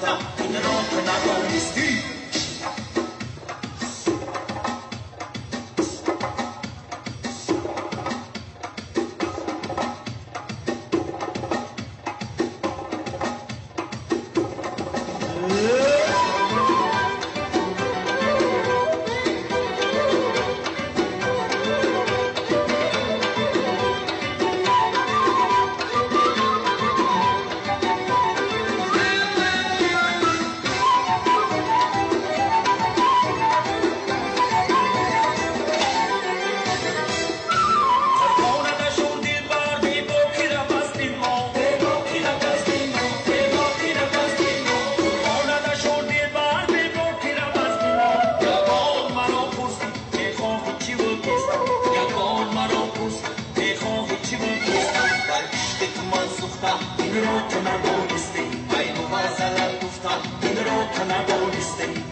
سوختم این را که ندانستی. این را که ندانستی، عین و غزلت گفتم این را که ندانستی.